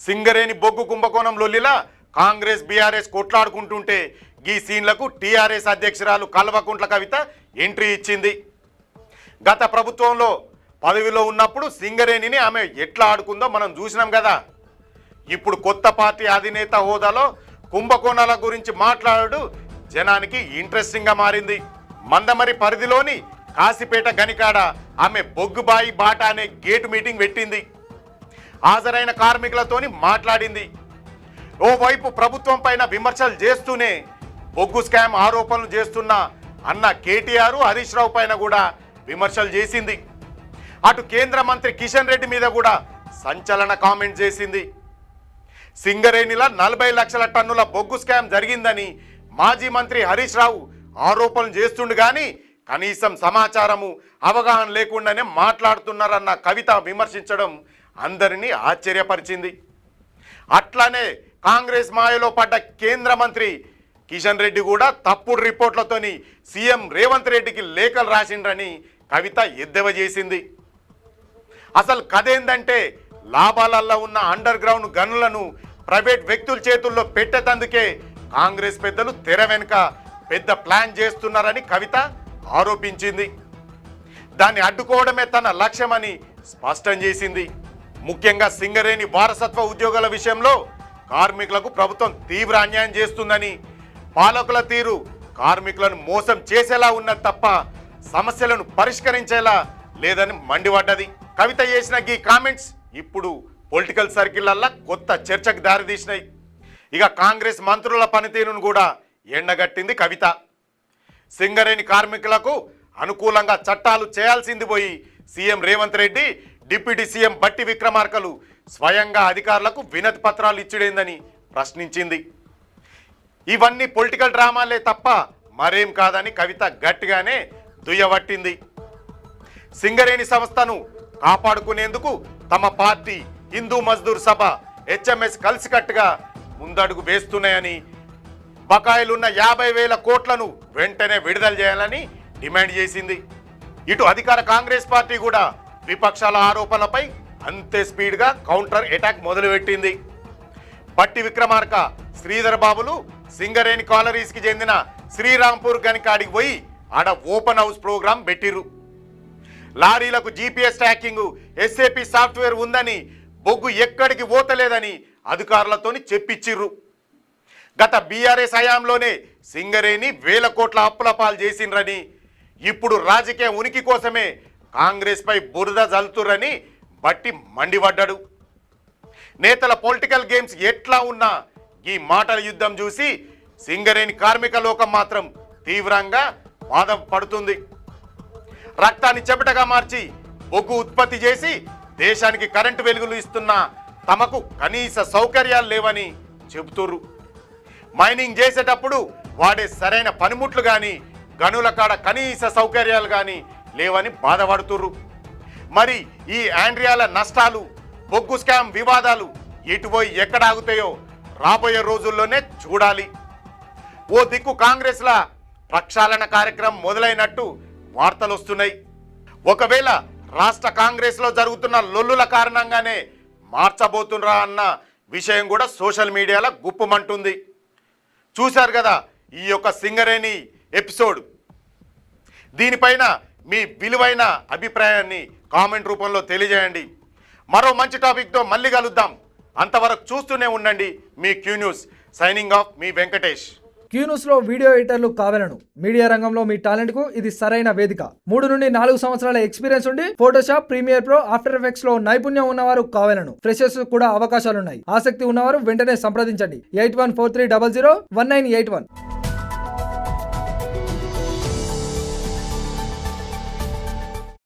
సింగరేణి బొగ్గు కుంభకోణం లొల్లిలా కాంగ్రెస్ బీఆర్ఎస్ కొట్లాడుకుంటుంటే ఈ సీన్లకు టీఆర్ఎస్ అధ్యక్షురాలు కల్వకుంట్ల కవిత ఎంట్రీ ఇచ్చింది. గత ప్రభుత్వంలో పదవిలో ఉన్నప్పుడు సింగరేణిని ఆమె ఎట్లా ఆడుకుందో మనం చూసినాం కదా. ఇప్పుడు కొత్త పార్టీ అధినేత హోదాలో కుంభకోణాల గురించి మాట్లాడు జనానికి ఇంట్రెస్టింగ్గా మారింది. మందమరి పరిధిలోని కాశీపేట గనికాడ ఆమె బొగ్గుబాయి బాట అనే గేటు మీటింగ్ పెట్టింది. హాజరైన కార్మికులతోని మాట్లాడింది. ఓవైపు ప్రభుత్వం పైన విమర్శలు చేస్తూనే బొగ్గు స్కామ్ ఆరోపణలు చేస్తున్న అన్న కేటీఆర్ హరీష్ రావు పైన కూడా విమర్శలు చేసింది. అటు కేంద్ర మంత్రి కిషన్ రెడ్డి మీద కూడా సంచలన కామెంట్ చేసింది. సింగరేణిలో 40 లక్షల టన్నుల బొగ్గు స్కామ్ జరిగిందని మాజీ మంత్రి హరీష్ రావు ఆరోపణలు చేస్తుండు కానీ కనీసం సమాచారము అవగాహన లేకుండానే మాట్లాడుతున్నారన్న కవిత విమర్శించడం అందరినీ ఆశ్చర్యపరిచింది. అట్లానే కాంగ్రెస్ మాయలో పడ్డ కేంద్ర మంత్రి కిషన్ రెడ్డి కూడా తప్పుడు రిపోర్ట్లతోని సీఎం రేవంత్ రెడ్డికి లేఖలు రాసిండ్రని కవిత ఎద్దేవా చేసింది. అసలు కథేందంటే లాభాలల్లో ఉన్న అండర్ గ్రౌండ్ గనులను ప్రైవేట్ వ్యక్తుల చేతుల్లో పెట్టేందుకే కాంగ్రెస్ పెద్దలు తెర వెనుక పెద్ద ప్లాన్ చేస్తున్నారని కవిత ఆరోపించింది. దాన్ని అడ్డుకోవడమే తన లక్ష్యమని స్పష్టం చేసింది. ముఖ్యంగా సింగరేణి వారసత్వ ఉద్యోగాల విషయంలో కార్మికులకు ప్రభుత్వం తీవ్ర అన్యాయం చేస్తుందని, పాలకుల తీరు కార్మికులను మోసం చేసేలా ఉన్నది తప్ప సమస్యలను పరిష్కరించేలా లేదని మండిపడ్డది. కవిత చేసిన ఈ కామెంట్స్ ఇప్పుడు పొలిటికల్ సర్కిళ్లల్లో కొత్త చర్చకు దారితీసినాయి. ఇక కాంగ్రెస్ మంత్రుల పనితీరును కూడా ఎండగట్టింది కవిత. సింగరేణి కార్మికులకు అనుకూలంగా చట్టాలు చేయాల్సింది పోయి CM Revanth Reddy, deputy CM బట్టి విక్రమార్కలు స్వయంగా అధికారులకు వినతి పత్రాలు ఇచ్చుడేందని ప్రశ్నించింది. ఇవన్నీ పొలిటికల్ డ్రామాలే తప్ప మరేం కాదని కవిత గట్టిగానే దుయ్యబట్టింది. సింగరేణి సంస్థను కాపాడుకునేందుకు తమ పార్టీ హిందూ మజ్దూర్ సభ హెచ్ఎంఎస్ కలిసికట్టుగా ముందడుగు వేస్తున్నాయని, బకాయిలున్న 50,000 కోట్లను వెంటనే విడుదల చేయాలని డిమాండ్ చేసింది. ఇటు అధికార కాంగ్రెస్ పార్టీ కూడా విపక్షాల ఆరోపణలపై అంతే స్పీడ్గా కౌంటర్ అటాక్ మొదలుపెట్టింది. బట్టి విక్రమార్క, శ్రీధర్ బాబులు సింగరేణి కాలరీస్కి చెందిన శ్రీరాంపూర్ గనికాడికి పోయి ఆడ ఓపెన్ హౌస్ ప్రోగ్రాం పెట్టిర్రు. లారీలకు జీపీఎస్ ట్రాకింగ్, ఎస్ఏపి సాఫ్ట్వేర్ ఉందని, బొగ్గు ఎక్కడికి పోతలేదని అధికారులతోని చెప్పించిర్రు. గత బీఆర్ఎస్ హయాంలోనే సింగరేణి 1000 కోట్ల అప్పుల పాలు చేసిండ్రని, ఇప్పుడు రాజకీయ ఉనికి కోసమే కాంగ్రెస్ పై బురద జల్లుతుర్రని బట్టి మండిపడ్డాడు. నేతల పొలిటికల్ గేమ్స్ ఎట్లా ఉన్నా ఈ మాటల యుద్ధం చూసి సింగరేణి కార్మిక లోకం మాత్రం తీవ్రంగా బాధపడుతుంది. రక్తాన్ని చెమటగా మార్చి బొగ్గు ఉత్పత్తి చేసి దేశానికి కరెంటు వెలుగులు ఇస్తున్న తమకు కనీస సౌకర్యాలు లేవని చెబుతుర్రు. మైనింగ్ చేసేటప్పుడు వాడే సరైన పనిముట్లు కానీ, గనుల కాడ కనీస సౌకర్యాలు కానీ లేవని బాధపడుతుర్రు. మరి ఈ ఆండ్రియాల నష్టాలు, బొగ్గు స్కామ్ వివాదాలు ఎటుపోయి ఎక్కడ ఆగుతాయో రాబోయే రోజుల్లోనే చూడాలి. ఓ దిక్కు కాంగ్రెస్ల ప్రక్షాళన కార్యక్రమం మొదలైనట్టు వార్తలు వస్తున్నాయి. ఒకవేళ రాష్ట్ర కాంగ్రెస్లో జరుగుతున్న లొల్లుల కారణంగానే మార్చబోతున్నా అన్న విషయం కూడా సోషల్ మీడియాలో గుప్పుమంటుంది. చూశారు కదా ఈ యొక్క సింగరేణి ఎపిసోడ్. దీనిపైన మీ విలువైన అభిప్రాయాన్ని కామెంట్ రూపంలో తెలియజేయండి. మరో మంచి టాపిక్తో మళ్ళీ కలుద్దాం. అంతవరకు చూస్తూనే ఉండండి మీ క్యూ న్యూస్. సైనింగ్ ఆఫ్ మీ వెంకటేష్. క్యూ న్యూస్ లో వీడియో ఎడిటర్లు కావాలను. మీడియా రంగంలో మీ టాలెంట్ కు ఇది సరైన వేదిక. 3 నుండి 4 సంవత్సరాల ఎక్స్పీరియన్స్ ఉండి Photoshop, Premiere Pro, After Effects లో నైపుణ్యం ఉన్నవారు కావాలను. ఫ్రెషర్స్ కూడా అవకాశాలున్నాయి. ఆసక్తి ఉన్నవారు వెంటనే సంప్రదించండి. 8143001981.